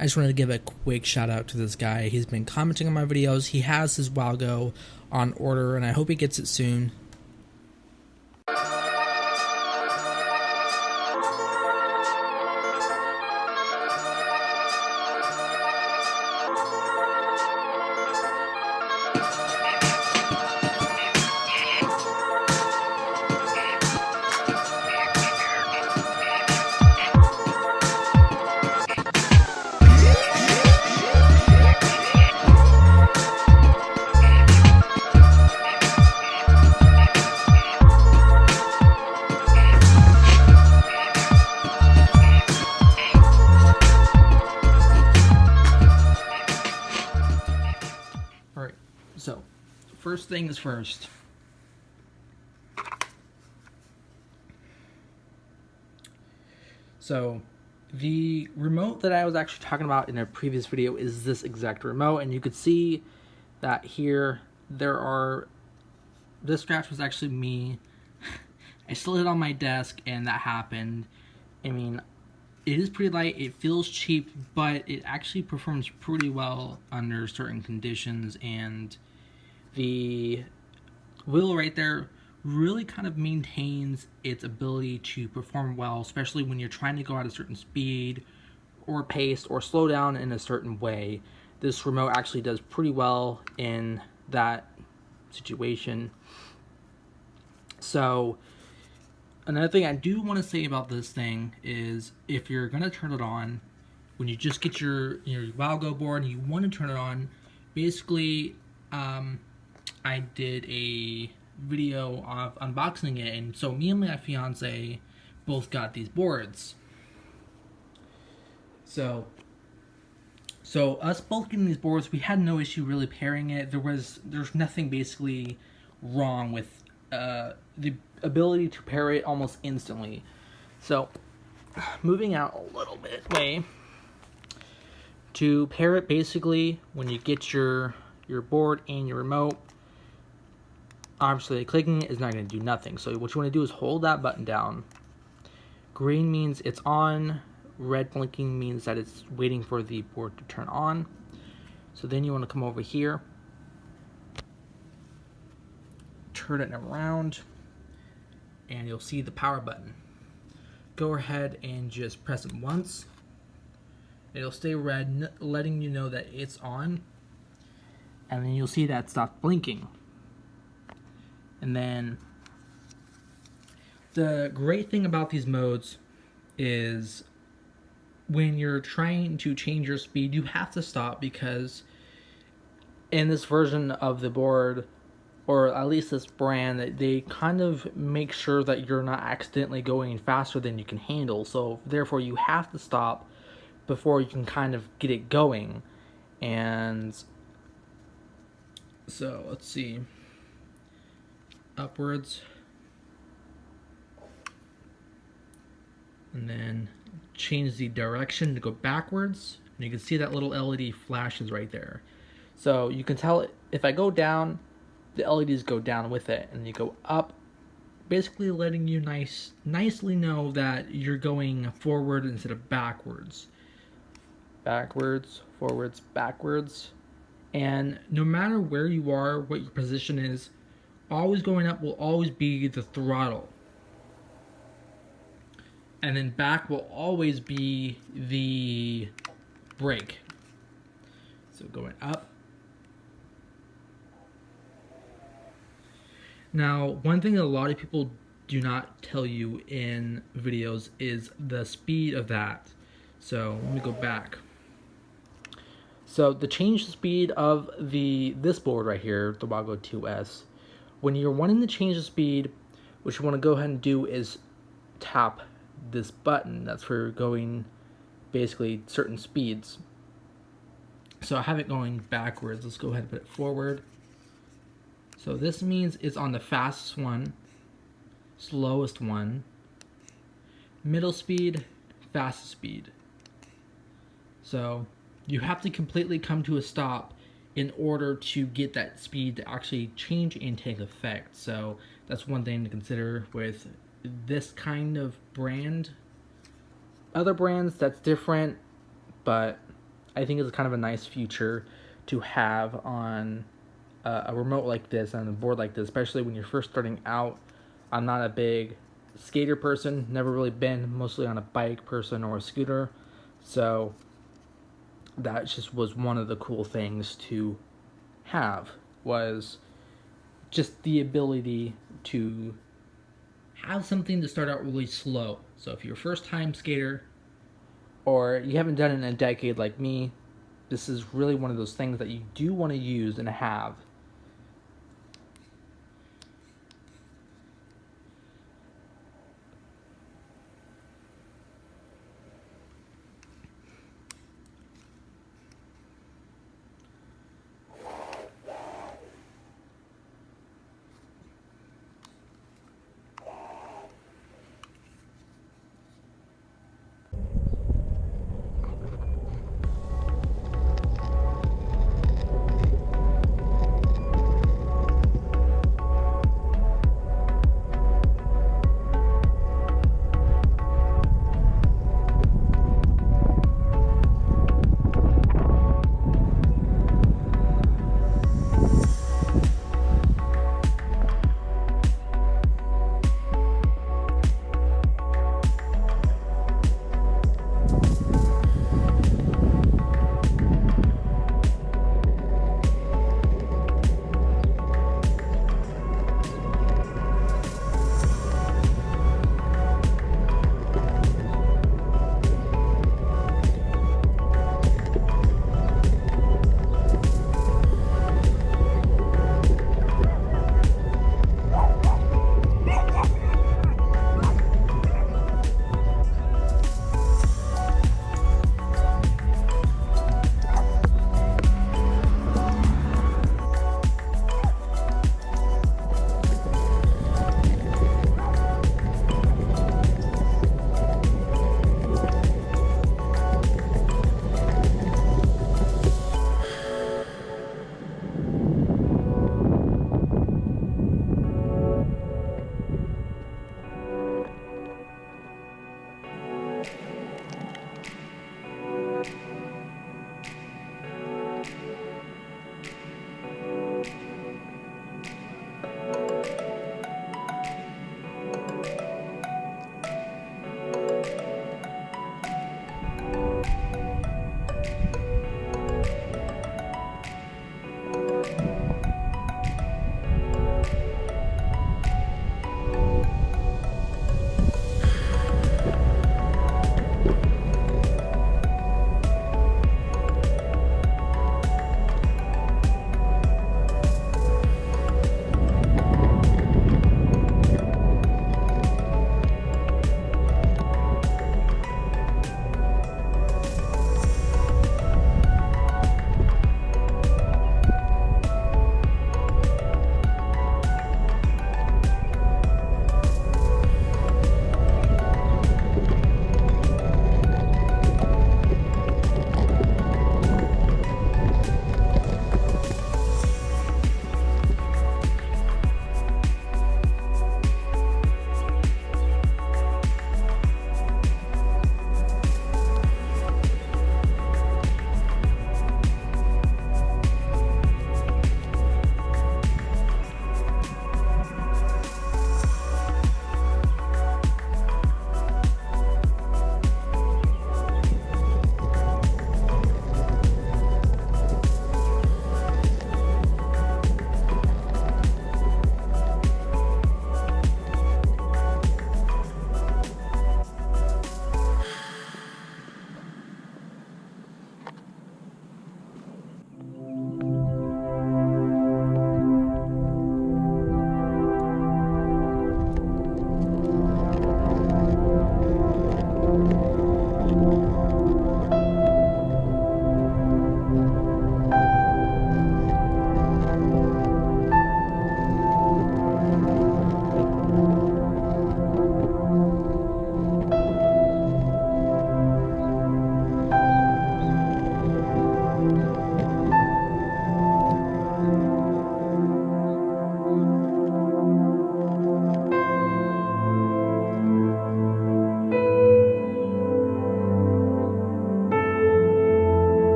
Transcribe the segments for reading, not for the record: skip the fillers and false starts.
I just wanted to give a quick shout out to this guy. He's been commenting on my videos. He has his Wowgo on order, and I hope he gets it soon. Alright, so first things first. So the remote that I was actually talking about in a previous video is this exact remote, and you could see that here this scratch was actually me. I slid it on my desk and that happened. I mean, it is pretty light, it feels cheap, but it actually performs pretty well under certain conditions, and the wheel right there really kind of maintains its ability to perform well, especially when you're trying to go at a certain speed or pace or slow down in a certain way. This remote actually does pretty well in that situation. So another thing I do want to say about this thing is, if you're going to turn it on, when you just get your Wowgo board and you want to turn it on, basically I did a video of unboxing it, and so me and my fiance both got these boards. So us both getting these boards, we had no issue really pairing it. There's nothing basically wrong with the ability to pair it almost instantly. So moving out a little bit way, to pair it, basically when you get your board and your remote, obviously clicking is not going to do nothing. So what you want to do is hold that button down. Green means it's on, red blinking means that it's waiting for the board to turn on. So then you want to come over here, turn it around, and you'll see the power button. Go ahead and just press it once. It'll stay red, letting you know that it's on, and then you'll see that it stopped blinking. And then the great thing about these modes is when you're trying to change your speed, you have to stop, because in this version of the board, or at least this brand, they kind of make sure that you're not accidentally going faster than you can handle. So therefore you have to stop before you can kind of get it going. And so let's see, upwards, and then change the direction to go backwards, and you can see that little LED flashes right there. So you can tell if I go down, the LEDs go down with it, and you go up, basically letting you nicely know that you're going forward instead of backwards. Backwards, forwards, backwards. And no matter where you are, what your position is, always going up will always be the throttle. And then back will always be the brake. So going up. Now, one thing that a lot of people do not tell you in videos is the speed of that. So let me go back. So to change the speed of this board right here, the Wowgo 2S, when you're wanting to change the speed, what you want to go ahead and do is tap this button. That's for going basically certain speeds. So I have it going backwards. Let's go ahead and put it forward. So this means it's on the fastest one, slowest one, middle speed, fastest speed. So you have to completely come to a stop in order to get that speed to actually change and take effect. So that's one thing to consider with this kind of brand. Other brands, that's different, but I think it's kind of a nice feature to have on a remote like this, on a board like this, especially when you're first starting out. I'm not a big skater person, never really been, mostly on a bike person or a scooter. So that just was one of the cool things to have, was just the ability to have something to start out really slow. So if you're a first time skater or you haven't done it in a decade like me, this is really one of those things that you do want to use and have.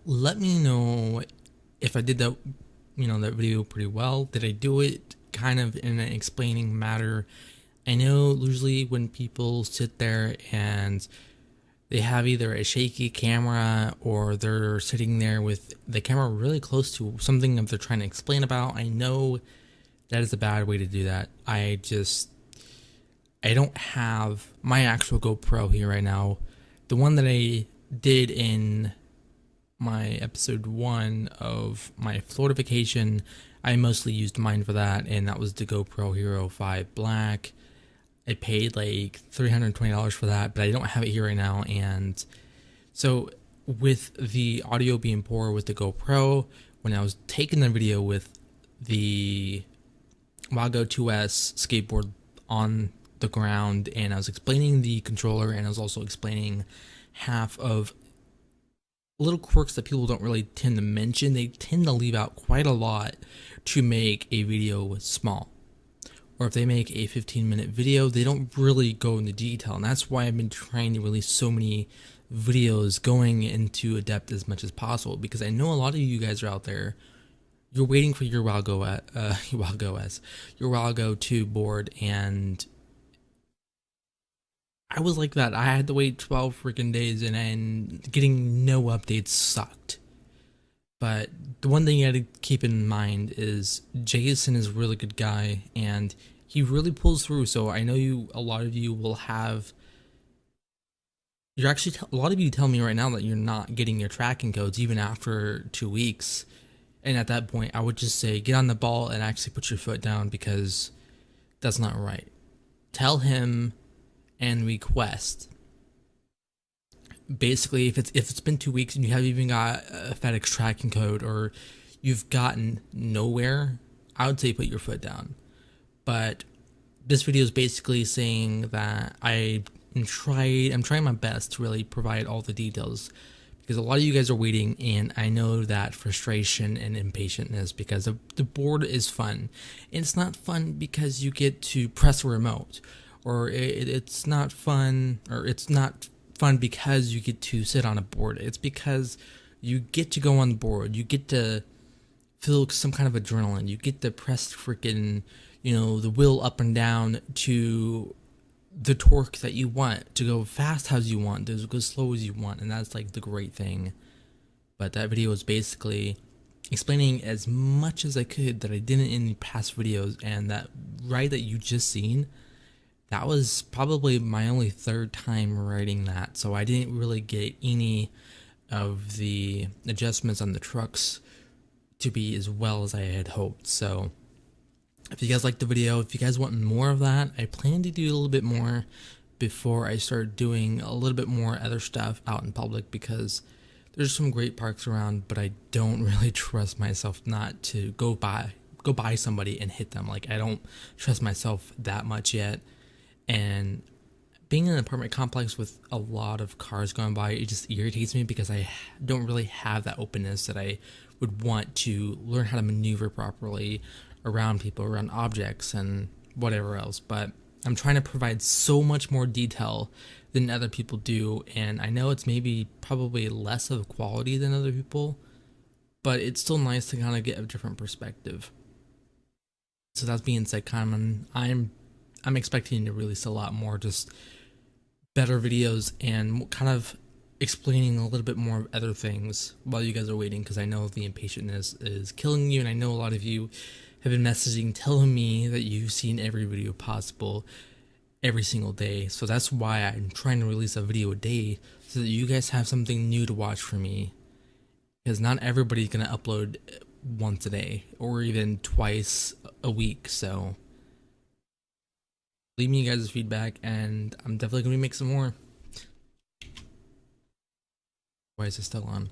let me know if I did that, that video pretty well. Did I do it kind of in an explaining matter? I know usually when people sit there and they have either a shaky camera or they're sitting there with the camera really close to something that they're trying to explain about. I know that is a bad way to do that. I don't have my actual GoPro here right now. The one that I did in my episode 1 of my Florida vacation, I mostly used mine for that, and that was the GoPro Hero 5 Black. I paid like $320 for that, but I don't have it here right now. And so with the audio being poor with the GoPro, when I was taking the video with the Wowgo 2S skateboard on the ground, and I was explaining the controller, and I was also explaining half of little quirks that people don't really tend to mention. They tend to leave out quite a lot to make a video small. Or if they make a 15-minute video, they don't really go into detail. And that's why I've been trying to release so many videos going into depth as much as possible, because I know a lot of you guys are out there, you're waiting for your your Wowgo 2 board, and I was like that. I had to wait 12 freaking days, and getting no updates sucked. But the one thing you got to keep in mind is Jason is a really good guy, and he really pulls through. So I know a lot of you will have. You're actually a lot of you tell me right now that you're not getting your tracking codes even after 2 weeks, and at that point, I would just say get on the ball and actually put your foot down, because that's not right. Tell him and request. Basically, if it's been 2 weeks and you haven't even got a FedEx tracking code, or you've gotten nowhere, I would say put your foot down. But this video is basically saying that I'm trying my best to really provide all the details, because a lot of you guys are waiting, and I know that frustration and impatientness, because the board is fun. And it's not fun because you get to press a remote, or it's not fun, or it's not fun because you get to sit on a board. It's because you get to go on the board, you get to feel some kind of adrenaline, you get to press freaking, the wheel up and down to the torque that you want, to go fast as you want, to go slow as you want, and that's like the great thing. But that video was basically explaining as much as I could that I didn't in the past videos, and that ride that you just seen, that was probably my only third time riding that, so I didn't really get any of the adjustments on the trucks to be as well as I had hoped. So if you guys liked the video, if you guys want more of that, I plan to do a little bit more before I start doing a little bit more other stuff out in public, because there's some great parks around, but I don't really trust myself not to go by somebody and hit them. Like, I don't trust myself that much yet. And being in an apartment complex with a lot of cars going by, it just irritates me, because I don't really have that openness that I would want to learn how to maneuver properly around people, around objects, and whatever else. But I'm trying to provide so much more detail than other people do, and I know it's probably less of quality than other people, but it's still nice to kind of get a different perspective. So that being said, I'm expecting to release a lot more just better videos, and kind of explaining a little bit more of other things while you guys are waiting, because I know the impatientness is killing you, and I know a lot of you have been messaging telling me that you've seen every video possible every single day. So that's why I'm trying to release a video a day, so that you guys have something new to watch from me, because not everybody's gonna upload once a day or even twice a week. So leave me you guys' feedback, and I'm definitely gonna make some more. Why is it still on?